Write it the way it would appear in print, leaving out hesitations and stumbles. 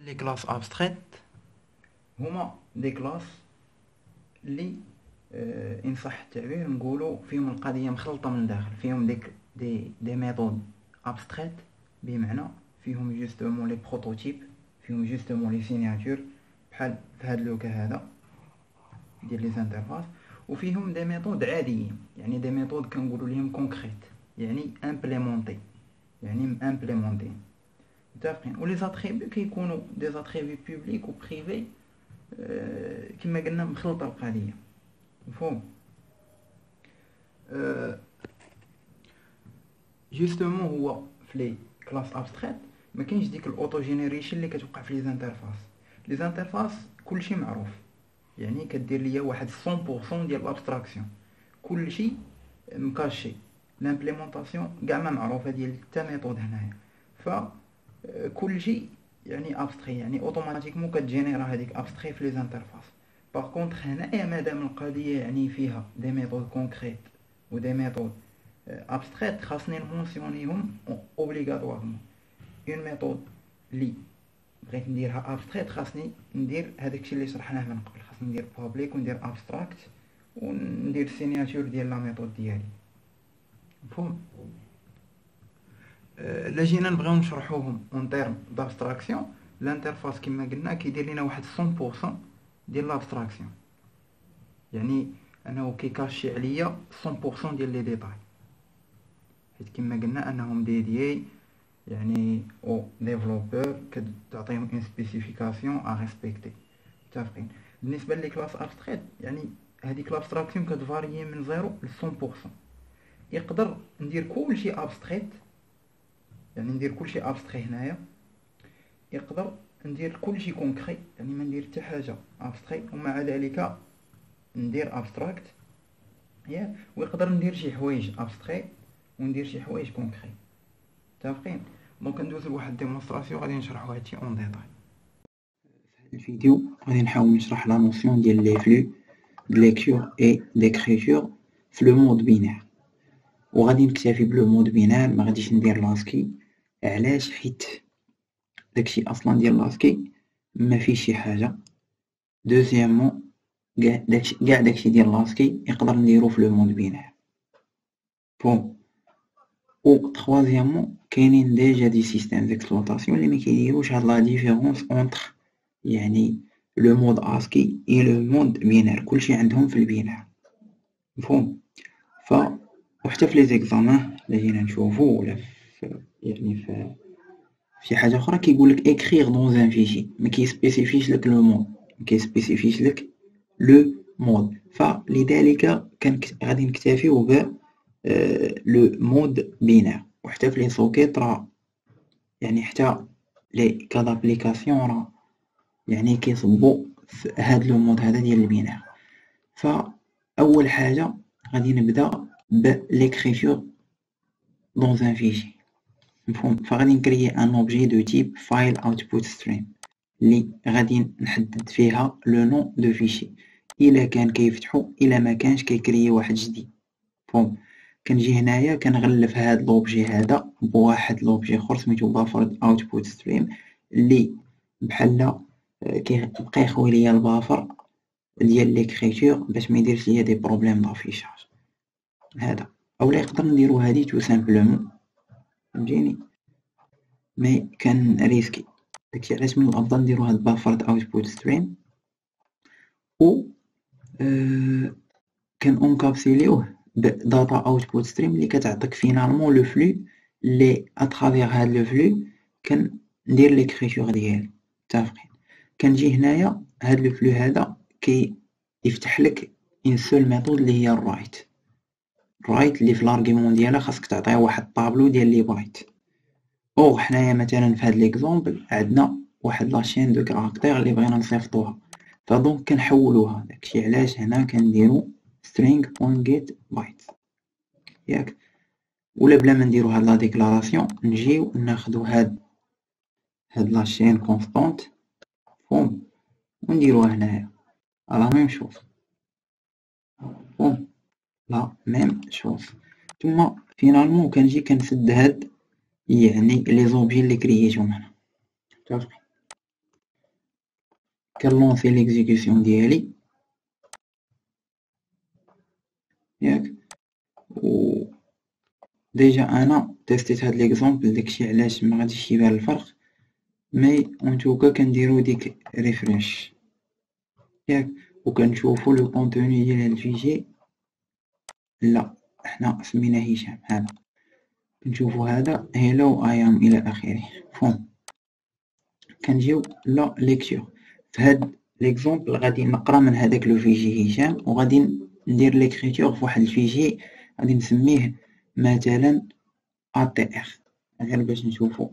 لي كلاس ابستريت هما دي كلاس اللي ان صح التعبير نقولوا فيهم القضيه مخلطه من داخل، فيهم دي ميثود ابستريت، بمعنى فيهم جوستومون لي بروتوتيب، فيهم جوستومون لي سيناتور بحال في هاد لوكا هذا ديال لي زانترفاس، وفيهم دي ميثود عاديين، يعني دي ميثود كنقولوا ليهم كونكريت، يعني امبليمونتي، يعني امبليمونتي متفقين. ولي زاتريبيو كيكونوا دي زاتريبيو بوبليك و بريفي، كما قلنا مخلطه القضيه، مفهوم. جوستومون هو في لي كلاس ابستريت ما كاينش ديك الاوتو جينيريشن اللي كتوقع في لي زانترفاس. لي زانترفاس كلشي معروف، يعني كدير ليا واحد 100% ديال الابستراكسيون، كلشي مكاشي، لامبليمونطاسيون كاع ما معروفه ديال حتى ميثود هنايا، ف كلشي يعني ابستري، يعني اوتوماتيكمون كتجينيرا هذيك ابستري في لي زانترفاس. باغ كونطخ هنايا مادام القضيه يعني فيها دي ميثود كونكريت و دي ميثود ابستريت، خاصني نمونسيونيهم اوبليغاتوارمون. اون ميثود لي بغيت نديرها ابستريت خاصني ندير هذاك الشيء اللي شرحناه من قبل، خاصني ندير بابليك وندير ابستراكت وندير السيناتور ديال لا ميثود ديالي، مفهوم. لا جينا نبغيو نشرحوهم اون تيرم دابستراكسيون، الانترفاس كما قلنا كيدير لنا واحد 100% ديال لابستراكسيون، يعني انه كيكاشي عليا 100% ديال لي ديتاي، حيت كما قلنا انهم ديديي يعني او ديفلوبور كتعطيهم اون سبيسيفيكاسيون ا ريسبكتي، متفقين. بالنسبه لي كلاس ابستريت، يعني هذيك لابستراكسيون كتفاريي من 0 ل 100%. يقدر ندير كلشي ابستريت، يعني ندير كلشي ابستري هنايا، يقدر ندير كلشي كونكري، يعني ما ندير حتى حاجه ابستري ومع ذلك ندير ابستراكت، ياك. ويقدر ندير شي حوايج ابستري وندير شي حوايج كونكري، متفقين. دونك ندوز لواحد ديمونستراسيون غادي نشرحو هادشي اون ديتاي. في الفيديو غادي نحاول نشرح لا نوسيون ديال لي فلو د ليكتور اي ديكريتور في لو مود بينير، وغادي نكتفي بلو مود بينير، ما غاديش ندير لاسكي. علاش؟ حيت داكشي اصلا ديال لاسكي ما فيه شي حاجه. دوزيامون كاع داكشي ديال لاسكي يقدر نديرو في لو مود بينير، بون. و تخوازيامون كاينين ديجا دي سيستيم ديكسبلوطاسيون اللي ما كيديروش هاد لا ديفيرونس اونطخ يعني لو مود اسكي اي لو مود بينير، كلشي عندهم في البينير، مفهوم. ف وحتى في لي زيكزامان اللي جينا نشوفو ولا في يعني في شي حاجه اخرى كيقولك écrire dans un fichier، ما كيسبيسيفيش لك لو مود، ما كيسبيسيفيش لك لو مود. فلذلك غادي نكتفيو ب لو مود بينير. وحتى في لي سوكيت راه يعني حتى لي كاد ابليكاسيون راه يعني كيصبو في هاد لو مود هذا ديال البينير. فاول حاجه غادي نبدا ب l'écriture dans un fichier، مفهوم. فغادي نكريي ان اوبجي دو تيب فايل اوتبوت ستريم اللي غادي نحدد فيها لو نون دو فيشي، الا كان كيفتحو الا ما كانش كيكريي واحد جديد، مفهوم. كنجي هنايا كنغلف هاد لوبجي هذا بواحد لوبجي اخر سميتو بافر اوتبوت ستريم، اللي بحال كيبقى يخوي ليا البافر ديال ليكريتور باش ما يديرش ليا دي بروبليم دافيشاج هذا. اولا يقدر نديرو هادي تو سامبلومون، فهمتيني، مي كان ريسكي. داكشي علاش من الافضل نديرو هاد بافر اوتبوت ستريم و كان اونكابسيليوه بداتا اوتبوت ستريم اللي كتعطيك فينالمون لو فلو اللي اترافيغ هاد لو فلو كندير ليكريتور ديالي، متفقين. كنجي هنايا هاد لو فلو هذا يفتح لك اون سول ميثود اللي هي الرايت، اللي في لارغيمون ديالها خاصك تعطيها واحد الطابلو ديال لي بايت. او حنايا مثلا في هاد ليكزومبل عندنا واحد لاشين دو كاركتير اللي بغينا نصيفطوها، فدونك كنحولوها. داكشي علاش هنا كنديرو string.get byte، ياك. ولا بلا ما نديرو هاد لا ديكلاراسيون نجيو ناخدو هاد لاشين كونستانت، مفهوم، ونديروها هنايا لا ميم شوز، مفهوم، لا ميم شوز. ثم فينالمون كنجي كنسد هاد يعني لي زوبجي اللي كرييتهم هنا، متفقين. كنلونسي ليكزيكسيون ديالي ياك. و ديجا انا تيستيت هاد ليكزومبل، داكشي علاش ما غاديش يبان الفرق، مي اونتوكا كنديرو ديك ريفريش ياك، وكنشوفو لو كونتوني ديال هاد الفيشي. لا حنا سمينا هشام، هذا كنشوفو هذا hello I am الى اخره فون. كنجيو لا ليكتور، في هاد ليكزومبل غادي نقرا من هذاك لو فيشي هشام، وغادي ندير ليكريتور في واحد الفيشي غادي نسميه مثلا ATR غير باش نشوفو